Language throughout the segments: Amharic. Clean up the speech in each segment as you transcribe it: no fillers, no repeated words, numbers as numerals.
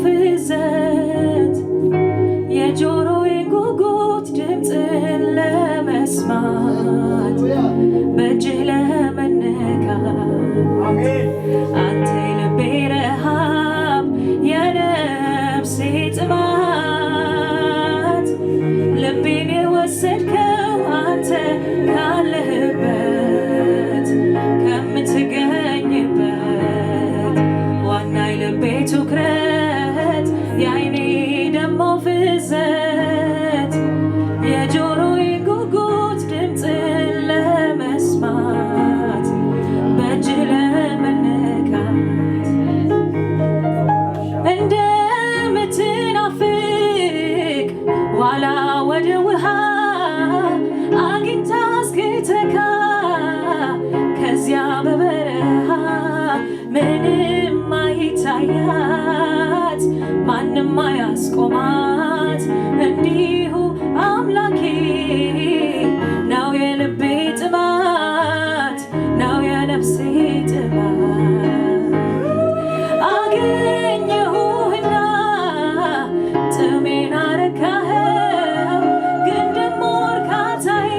ፍዘት የጆሮዬ ጉጉት ድምፅን ለመስማት በእጅህ ለመነካት አንተ የልቤ ረሃብ የነፍሴ ጥማት ልቤን የወሰድከው አንተ ካለህበት ከምትገኝበት ዋና የልቤ ትኩረት የዓይኔ ደሞ ፍዘት የጆሮዬ ጉጉት ድምፅን ለመስማት በእጅህ ለመነካት እንደምትናፍቅ ዋላ ወደ ውሃ አግኝታ እስክትረካ ከዚያ በበረሃ ምንም አይታያት ማንም አያስቆማት እንዲሁ አምላኬ ነው የልቤ ጥማት ነው የነፍሴ ጥማት አገኘሁህና ጥሜን አረካኸው ግን ደሞ እርካታዬ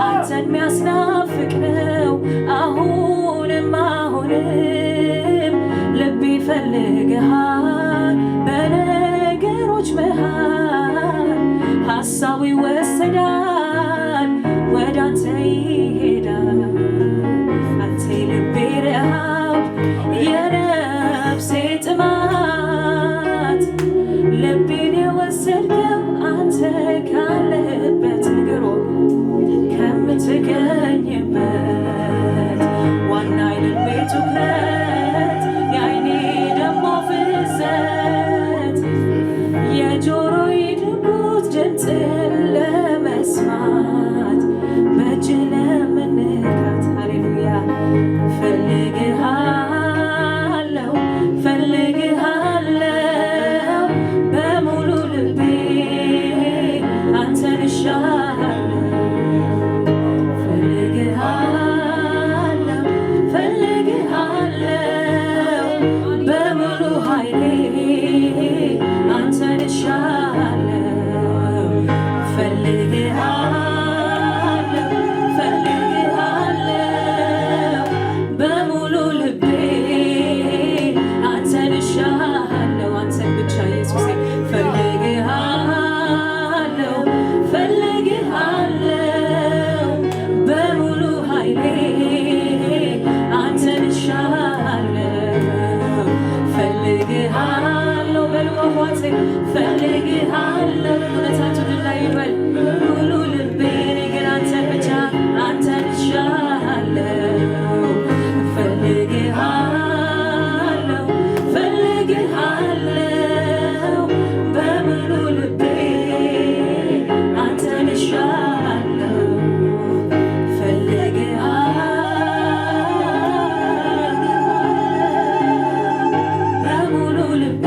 አንተን ሚያስናፍቅ ነው አሁንም ልቤ ይፈልግሃል በነገሮች መሃል ሐሳቡ ይወሰዳል ወደ አንተ ይሄዳል አንተ የልቤ ረሃብ የነፍሴ ጥማት ልቤን የወሰድከው አንተ ካለህበት ንገሮ ከምትገኝበት ዋና የልቤ ትኩረት የዓይኔ ደሞ ፍዘት የጆሮዬ ጉጉት ድምፅን ለመስማት በእጅህ ለመነካት ሃሌሉያ ፈልግሃለሁ ፈልግሃለሁ በሙሉ ልቤ አንተን እሻለሁ ፈልግሃለሁ ፈልግሃለሁ በሙሉ ኃይሌ አንተን እሻለሁ ፈልግሃለሁ ፈልግሃለሁ በሙሉ ልቤ አንተን እሻለሁ አንተን ብቻ ኢየሱሴ ፈልግሃለሁ ፈልግሃለሁ በሙሉ ኃይሌ አንተን እሻለሁ ፈልግሃለሁ በልዋዋሴ ፈልግሃለሁ እውነታችሁ ድል ላይ ይበል ሙሉ ልቤ እኔ ግን አንተን ብቻ አንተን እሻለሁ ፈልግሃለሁ ፈልግሃለሁ በሙሉ ልቤ አንተን እሻለሁ ፈልግሃለሁ በሙሉ ልቤ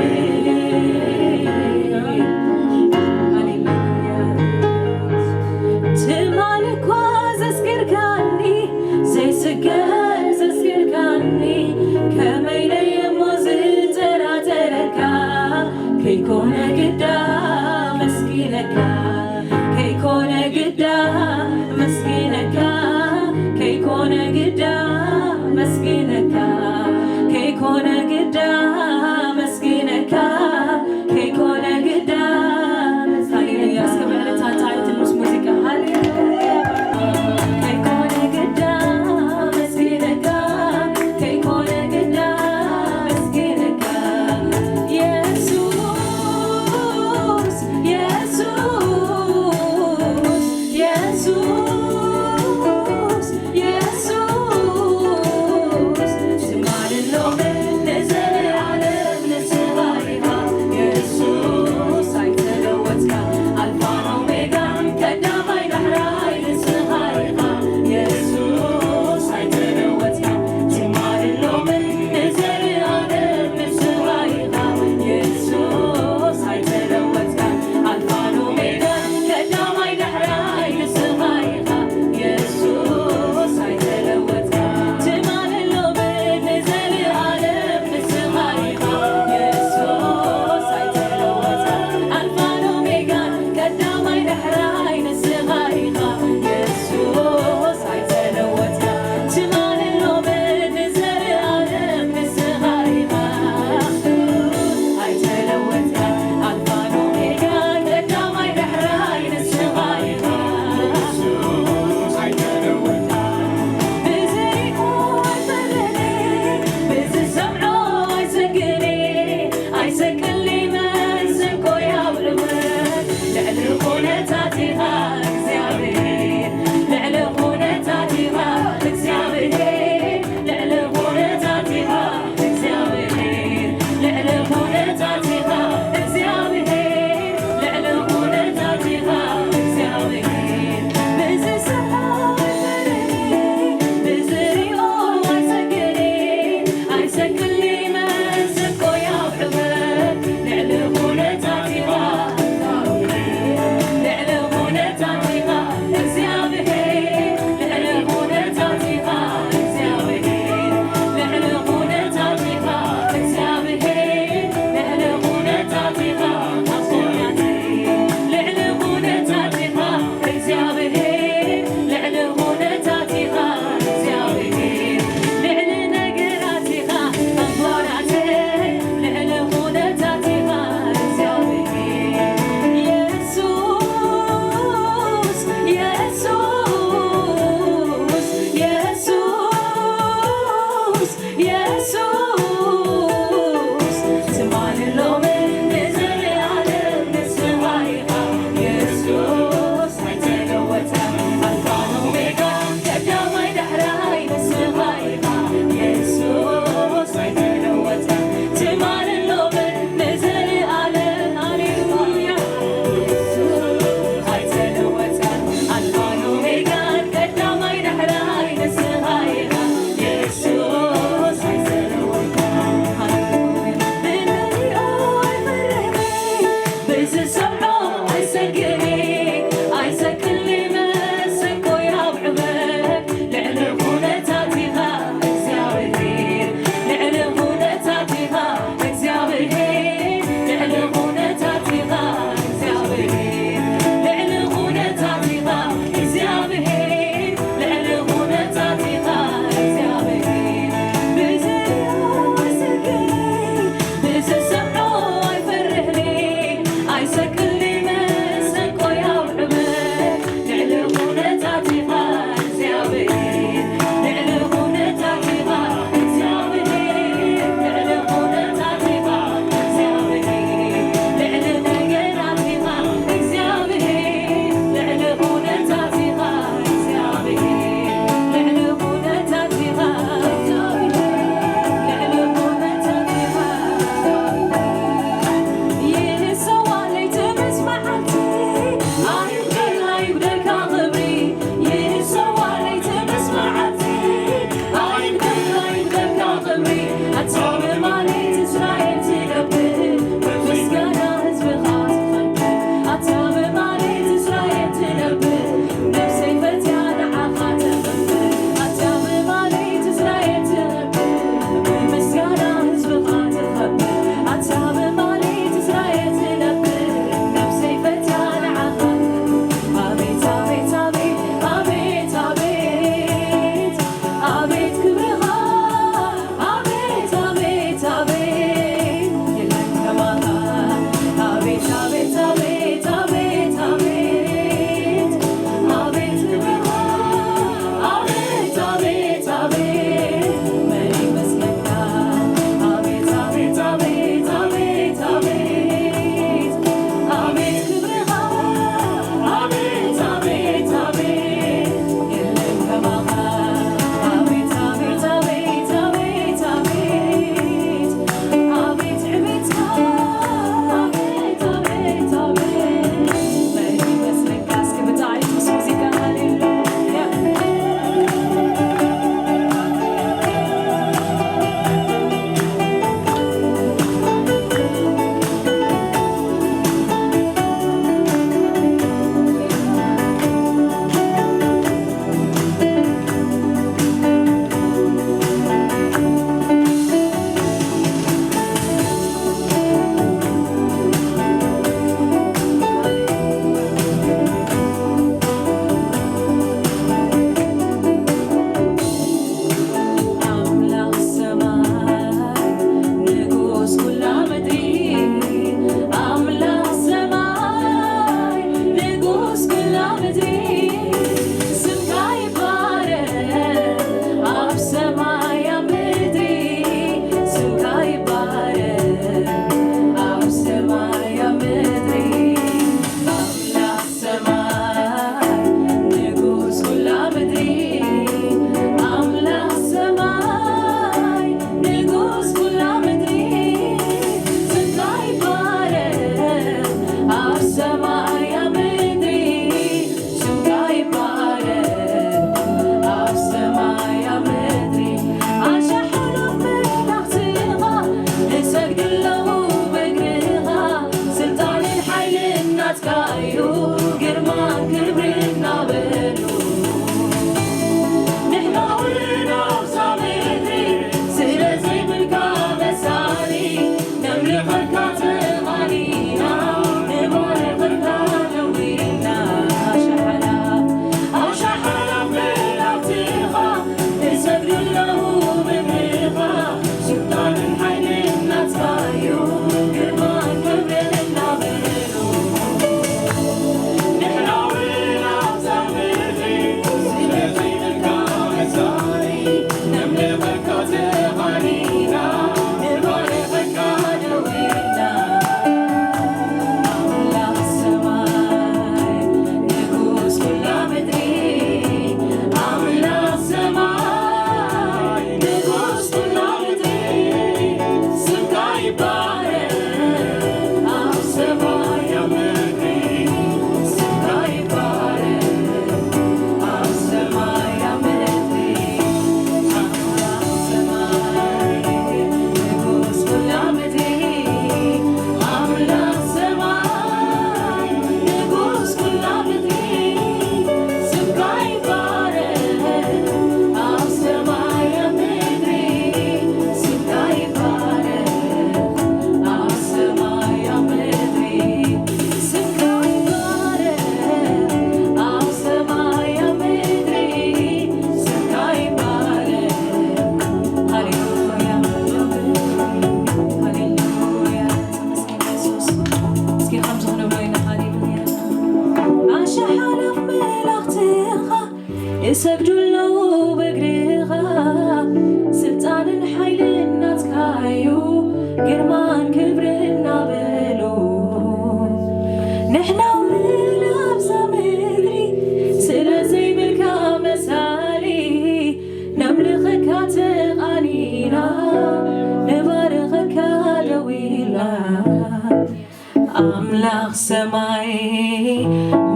አምላክ ሰማይ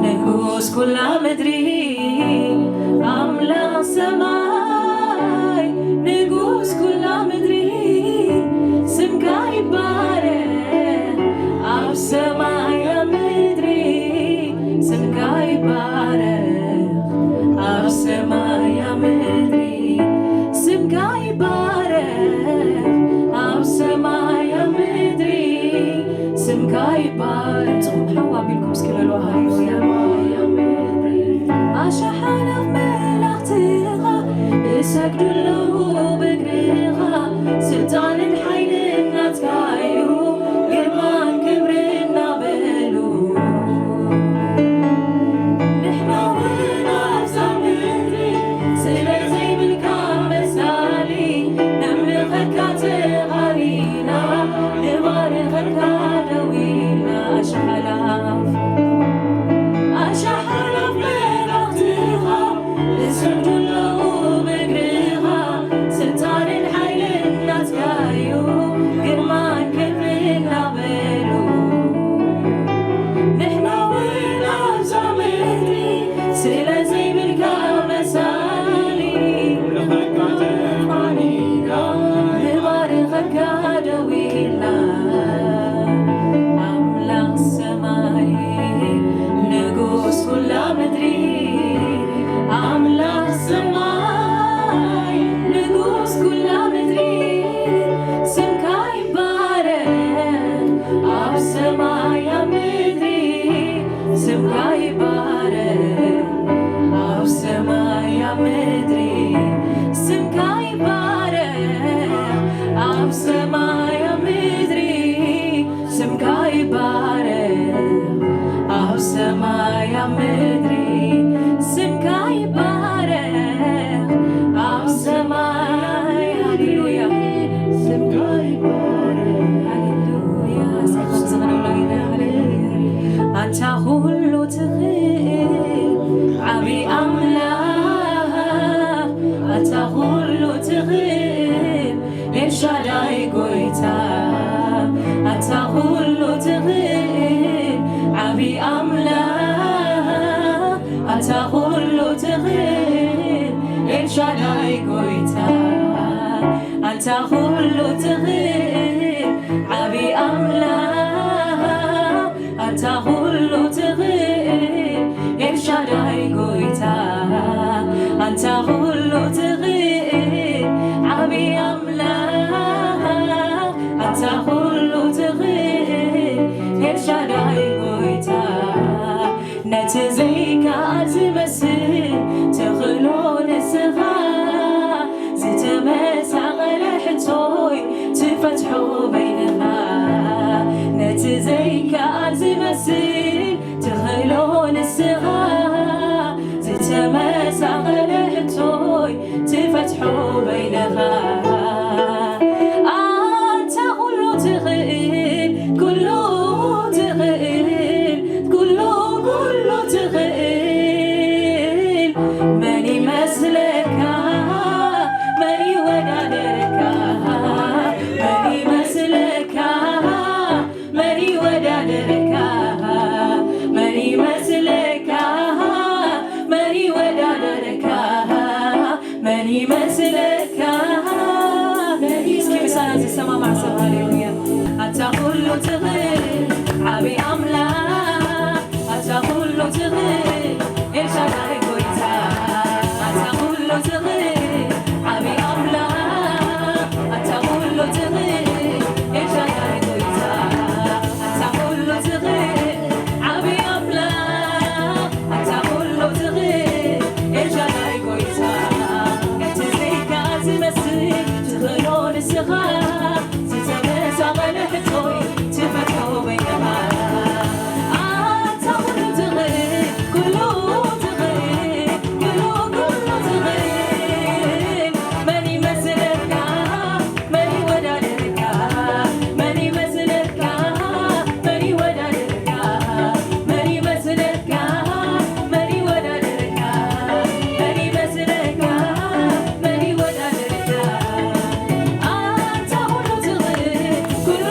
ንጉስ ኩላ ምድሪ አምላክ ሰማይ ንጉስ ኩላ ምድሪ ስምካ ይባረክ አብ ሰማይ ምድሪ ስምካ ይባረክ አብ ሰማይ ምድሪ ስምካ ይባረክ አብ ሰማይ ምድሪ ስምካ ይባረክ ጽሑፍ ሐዋቢልኩም እስኪበሉ ሃሌሉያ አሻሓናፍ መላእክትኻ እሰግዱለሁ በእግርኻ ስልጣንን ሓይልን ናትካ እዩ ግርማን ክብርን ናበሉ ንሕና እውን ኣብዛ ምድሪ ስለዘይብልካ መሳሊ ነምልኸካ ተኻሪና ንባርኸካ ደው ኢልና ኣሻሓላፍ መላእክትኻ እሰግዱለሁ በእግርኻ ስልጣንን ሓይልን ናትካ እዩ ግርማን ክብርን ናበሉ ንሕና እውን ኣብዛ ምድሪ ስለዘይብልካ መሳሊ ንባርኸካ ደው ኢልና አምላክ ሰማይ ንጉስ ኩላ ምድሪ አምላክ ሰማይ ንጉስ ኩላ ምድሪ ስምካ ይባረክ አብ ሰማይ ምድሪ ስምካ ይባረክ አብ ሰማይ ምድሪ ስምካ ይባረክ አብ ሰማይ ምድሪ ስምካ ይባረክ አብ ሰማይ ምድሪ ስምካ ይባረክ አብ ሰማይ ሃሌሉያ ስምካ ይባረክ ሃሌሉያ አንተ ሁሉ ትኽእል ዓብይ አምላክ አንተ ሁሉ ትኽእል ኤልሻዳይ ጎይታ አንተ ሁሉ ትኽእል ዓብይ አምላክ አንተ ሁሉ ትኽእል ኤልሻዳይ ጎይታ አንተ ሁሉ ትኽእል ዓብይ አምላክ አንተ ሁሉ ትኽእል ኤልሻዳይ ጎይታ አንተ ሁሉ ትኽእል ዓብይ አምላክ አንተ ሁሉ ትኽእል ኤልሻዳይ ጎይታ ነቲ ዘይከኣል ዝመስል ተኽእሎ ንስኻ ዝተመሳቐለ ሕቶይ ትፈትሖ በይንኻ ነቲ ዘይከኣል ዝመስል ተኽእሎ ንስኻ ዝተመሳቐለ ሕቶይ ትፈትሖ በይንኻ አንተ ኩሉ ትኽእል ኩሉ ትኽእል ኩሉ ትኽእል መን ይመስለካ መን ይወዳደርካ መን ይመስለካ መን ይወዳደርካ መን ይመስለካ መን ይወዳደርካ መን ይመስለካ እስኪ ምሳና ዝሰማ ማዕሰብ ሃሌሉያ አንተ ኩሉ ትኽእል ዓብይ አምላክ አንተ ኩሉ ትኽእል ኤልሻዳይ ጎይታ አንተ ኩሉ ትኽእል ዓብይ አምላክ አንተ ኩሉ ትኽእል ኤልሻዳይ ጎይታ አንተ ኩሉ ትኽእል ዓብይ አምላክ አንተ ኩሉ ትኽእል ኤልሻዳይ ጎይታ ነቲ ዘይከኣል ዝመስል ትኽእሎ ንስኻ ዝተመሳቐለ ሕቶይ ትፈትሖ በይንኻ አንተ ኩሉ ትኽእል ኩሉ ትኽእል ኩሉ ትኽእል መን ይመስለካ መን ይወዳደርካ መን ይመስለካ መን ይወዳደርካ መን ይመስለካ መን ይወዳደርካ መን ይመስለካ መን ይወዳደርካ አንተ ኩሉ ትኽእል ኩሉ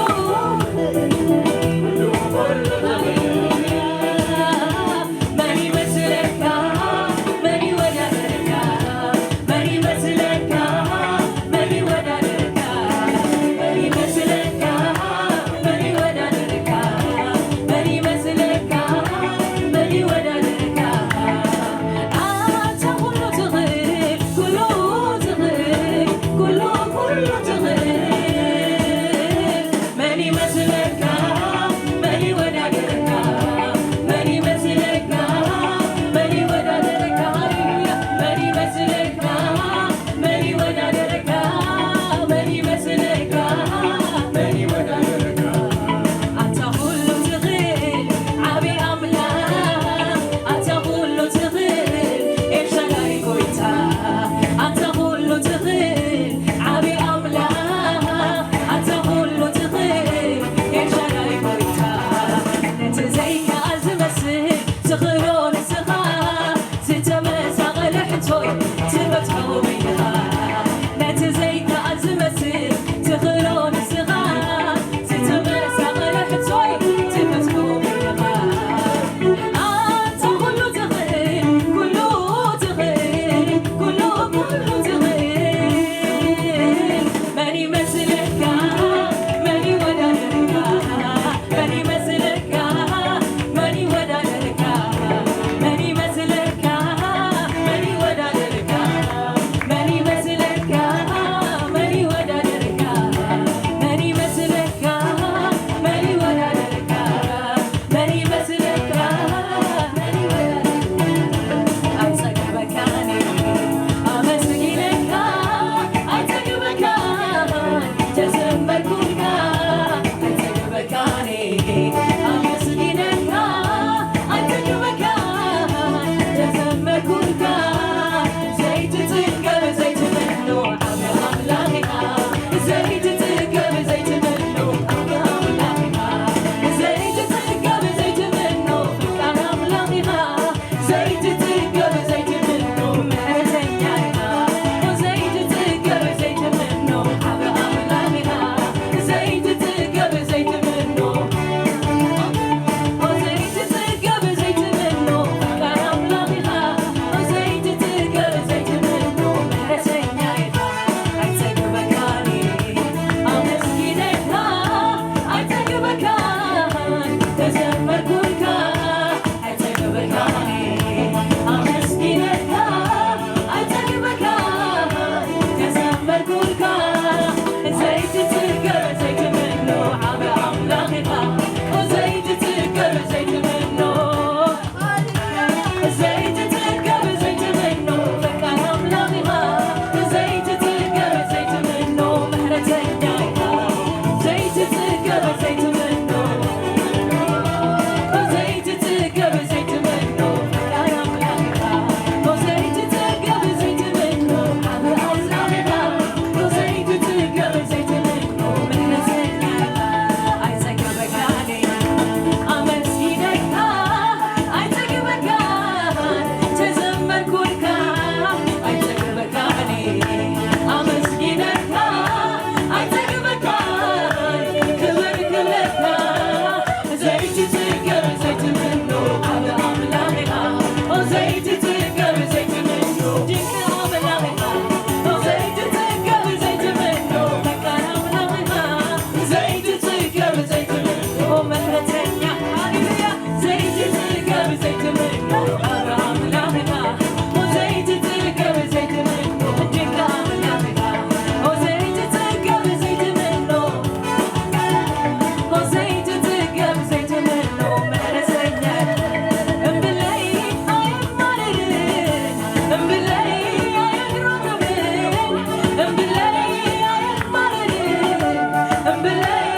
መለተኛ ሃሌሉያ ዘይት ትርገብ ዘይት ምኖ አብርሃም ላምና ዘይት ትርገብ ዘይት ምኖ ድንጋም ላምና ዘይት ትርገብ ዘይት ምኖ ዘይት ትርገብ ዘይት ምኖ መለተኛ እምብለይ አይማርር እምብለይ አይግሮም እምብለይ አይማርር እምብለይ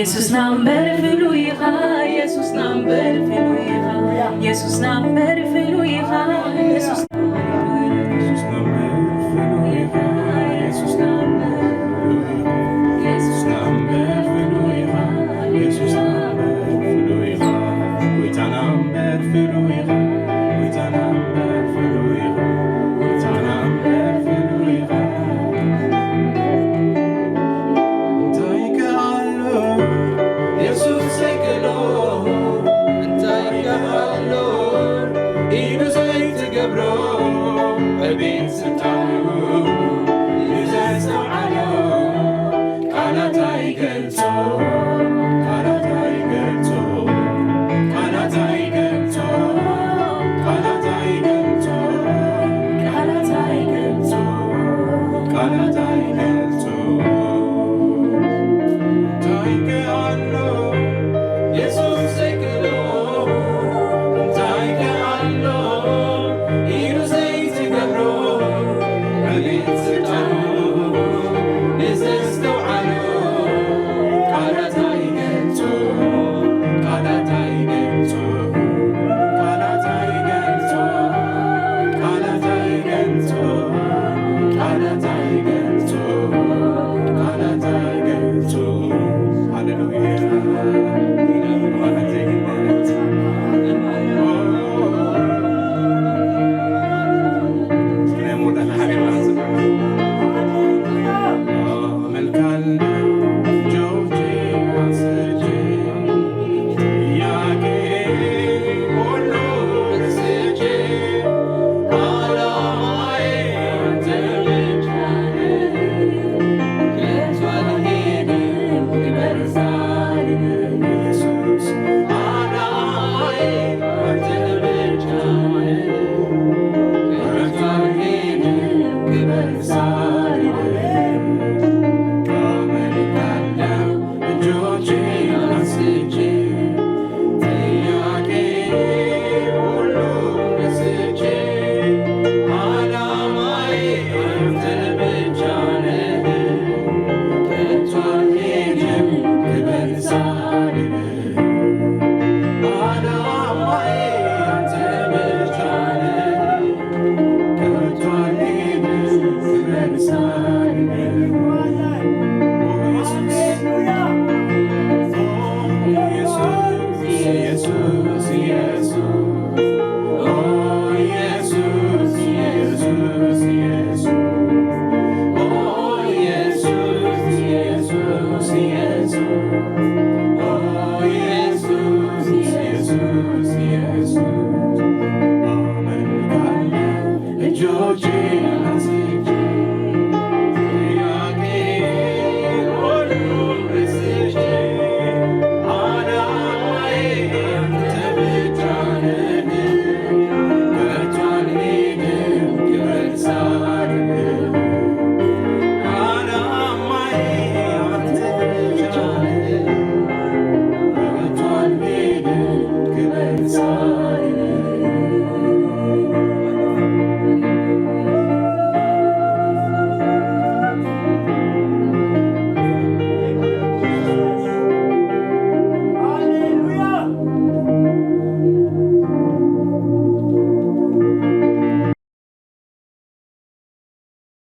Jesus number filuiha, Jesus number filuiha, Jesus number filuiha, Jesus